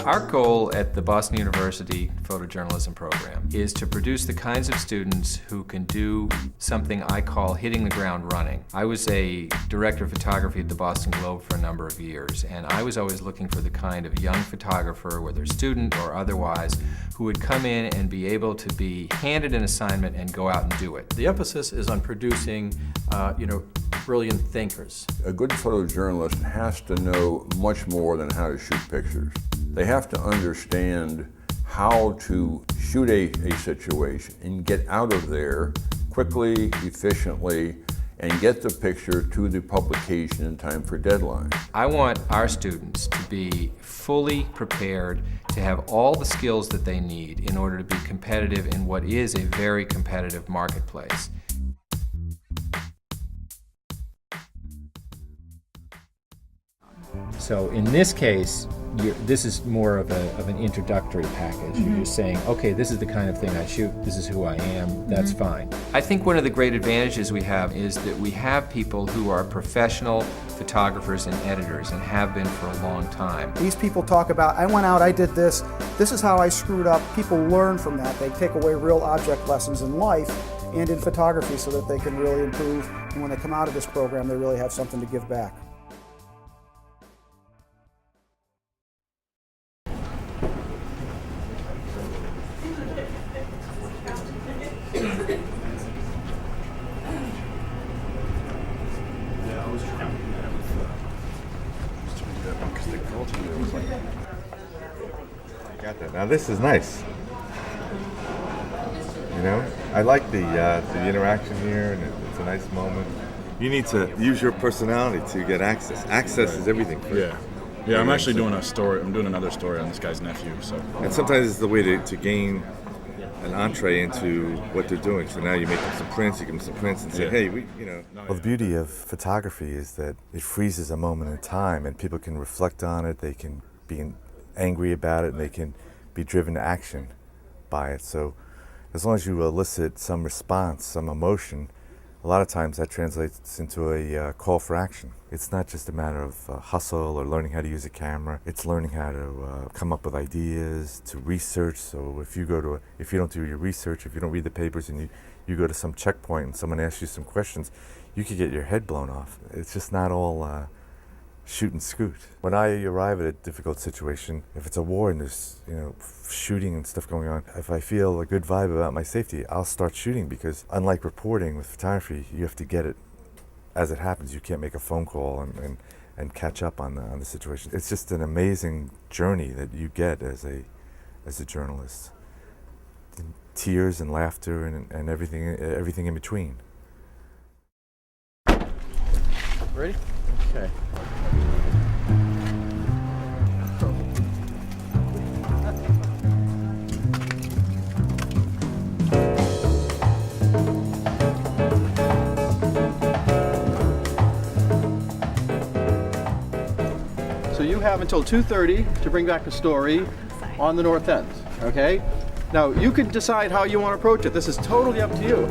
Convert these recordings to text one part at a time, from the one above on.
Our goal at the Boston University Photojournalism program is to produce the kinds of students who can do something I call hitting the ground running. I was a director of photography at the Boston Globe for a number of years, and I was always looking for the kind of young photographer, whether student or otherwise, who would come in and be able to be handed an assignment and go out and do it. The emphasis is on producing, brilliant thinkers. A good photojournalist has to know much more than how to shoot pictures. They have to understand how to shoot a situation and get out of there quickly, efficiently, and get the picture to the publication in time for deadline. I want our students to be fully prepared to have all the skills that they need in order to be competitive in what is a very competitive marketplace. So in this case, this is more of an introductory package. You're just saying, okay, this is the kind of thing I shoot, this is who I am, that's fine. I think one of the great advantages we have is that we have people who are professional photographers and editors and have been for a long time. These people talk about, I went out, I did this is how I screwed up. People learn from that. They take away real object lessons in life and in photography so that they can really improve. And when they come out of this program, they really have something to give back. Got that. Now this is nice. You know, I like the interaction here, and it's a nice moment. You need to use your personality to get access. Access is everything for you. Yeah. I'm actually doing a story. I'm doing another story on this guy's nephew. So. And sometimes it's the way to gain an entree into what they're doing. So now you make them some prints, you give them some prints, and say, hey, Well, the beauty of photography is that it freezes a moment in time, and people can reflect on it. They can be angry about it, and they can be driven to action by it. So as long as you elicit some response, some emotion, a lot of times that translates into a call for action. It's not just a matter of hustle or learning how to use a camera. It's learning how to come up with ideas, to research. So if you don't do your research, if you don't read the papers and you go to some checkpoint and someone asks you some questions, you could get your head blown off. It's just not all shoot and scoot. When I arrive at a difficult situation, if it's a war and there's shooting and stuff going on, if I feel a good vibe about my safety, I'll start shooting, because unlike reporting with photography, you have to get it as it happens. You can't make a phone call and catch up on the situation. It's just an amazing journey that you get as a journalist. Tears and laughter and everything in between. Ready? Okay. So you have until 2:30 to bring back a story on the North End, okay? Now, you can decide how you want to approach it. This is totally up to you.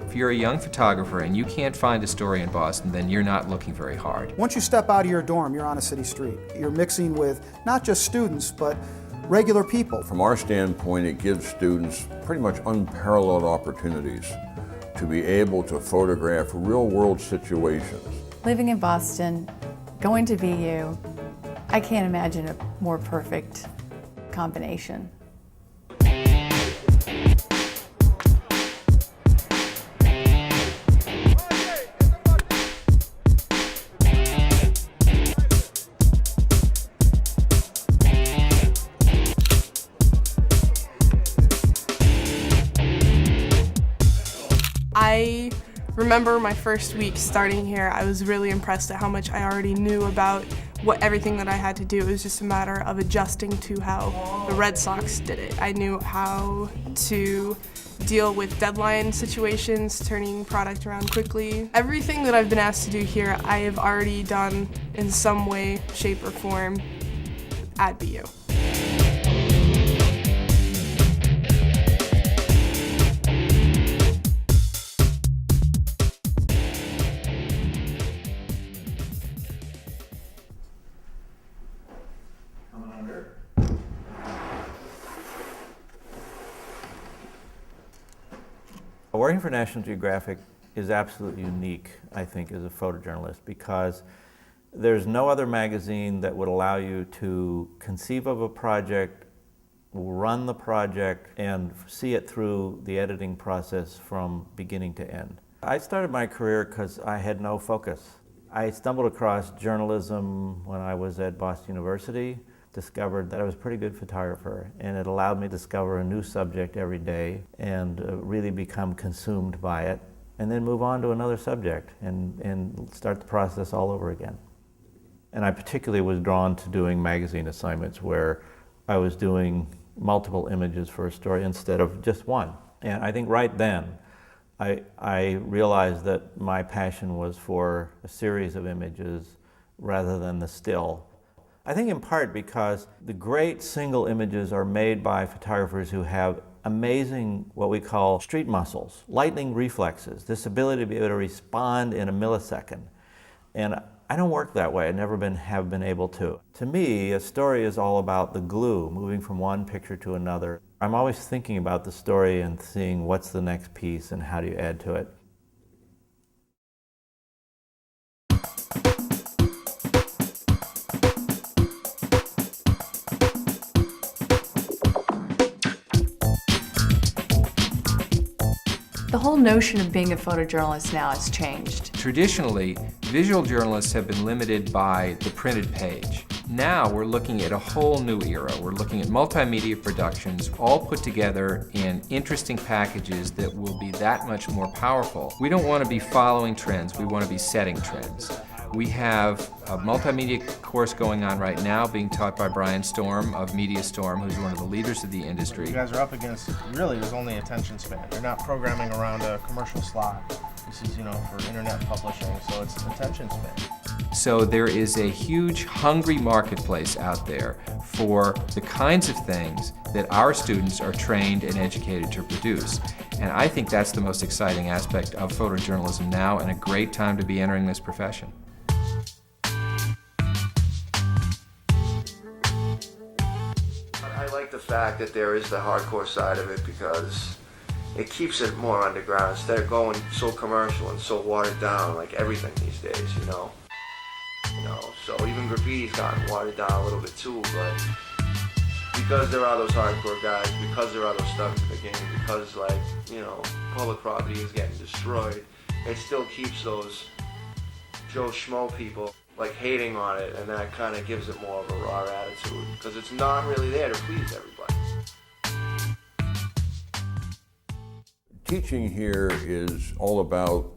If you're a young photographer and you can't find a story in Boston, then you're not looking very hard. Once you step out of your dorm, you're on a city street. You're mixing with not just students, but regular people. From our standpoint, it gives students pretty much unparalleled opportunities to be able to photograph real-world situations. Living in Boston, going to BU, I can't imagine a more perfect combination. I remember my first week starting here. I was really impressed at how much I already knew about everything that I had to do. It was just a matter of adjusting to how the Red Sox did it. I knew how to deal with deadline situations, turning product around quickly. Everything that I've been asked to do here, I have already done in some way, shape, or form at BU. Working for National Geographic is absolutely unique, I think, as a photojournalist, because there's no other magazine that would allow you to conceive of a project, run the project, and see it through the editing process from beginning to end. I started my career because I had no focus. I stumbled across journalism when I was at Boston University, discovered that I was a pretty good photographer, and it allowed me to discover a new subject every day and really become consumed by it, and then move on to another subject and start the process all over again. And I particularly was drawn to doing magazine assignments where I was doing multiple images for a story instead of just one. And I think right then, I realized that my passion was for a series of images rather than the still. I think in part because the great single images are made by photographers who have amazing, what we call street muscles, lightning reflexes, this ability to be able to respond in a millisecond. And I don't work that way. I never have been able to. To me, a story is all about the glue, moving from one picture to another. I'm always thinking about the story and seeing what's the next piece and how do you add to it. The whole notion of being a photojournalist now has changed. Traditionally, visual journalists have been limited by the printed page. Now we're looking at a whole new era. We're looking at multimedia productions all put together in interesting packages that will be that much more powerful. We don't want to be following trends, we want to be setting trends. We have a multimedia course going on right now being taught by Brian Storm of Media Storm, who's one of the leaders of the industry. You guys are up against, really, there's only attention span. You're not programming around a commercial slot. This is, for internet publishing, so it's attention span. So there is a huge, hungry marketplace out there for the kinds of things that our students are trained and educated to produce. And I think that's the most exciting aspect of photojournalism now, and a great time to be entering this profession. I like the fact that there is the hardcore side of it because it keeps it more underground instead of going so commercial and so watered down like everything these days, So even graffiti's gotten watered down a little bit too, but because there are those hardcore guys, because there are those stuff in the game, because public property is getting destroyed, it still keeps those Joe Schmo people hating on it, and that kind of gives it more of a raw attitude because it's not really there to please everybody. Teaching here is all about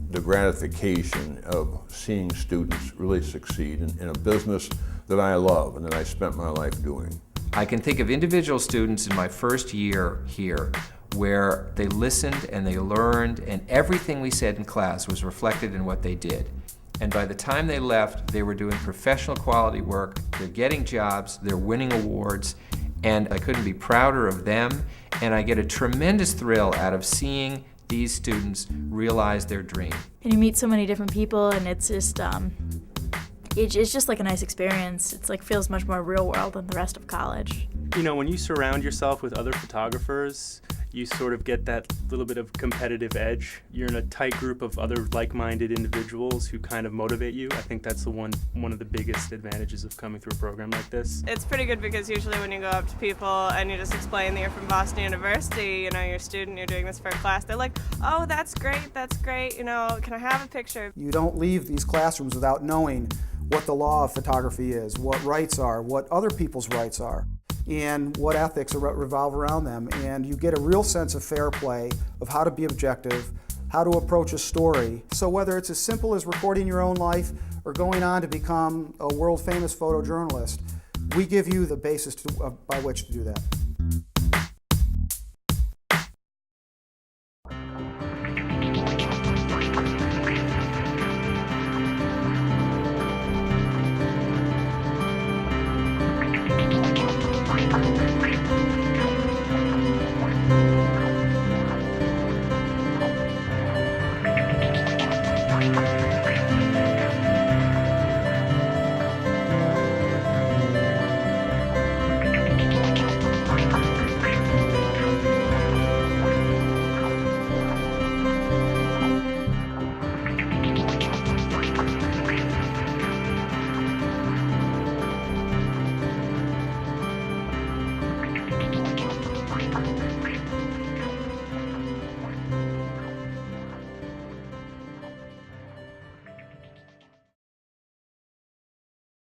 the gratification of seeing students really succeed in a business that I love and that I spent my life doing. I can think of individual students in my first year here where they listened and they learned, and everything we said in class was reflected in what they did. And by the time they left, they were doing professional quality work, they're getting jobs, they're winning awards, and I couldn't be prouder of them, and I get a tremendous thrill out of seeing these students realize their dream. And you meet so many different people, and it's just it's just like a nice experience. It's feels much more real world than the rest of college. When you surround yourself with other photographers, you sort of get that little bit of competitive edge. You're in a tight group of other like-minded individuals who kind of motivate you. I think that's one of the biggest advantages of coming through a program like this. It's pretty good because usually when you go up to people and you just explain that you're from Boston University, you're a student, you're doing this for a class, they're like, oh, that's great, can I have a picture? You don't leave these classrooms without knowing what the law of photography is, what rights are, what other people's rights are, and what ethics revolve around them. And you get a real sense of fair play, of how to be objective, how to approach a story. So whether it's as simple as recording your own life or going on to become a world-famous photojournalist, we give you the basis by which to do that.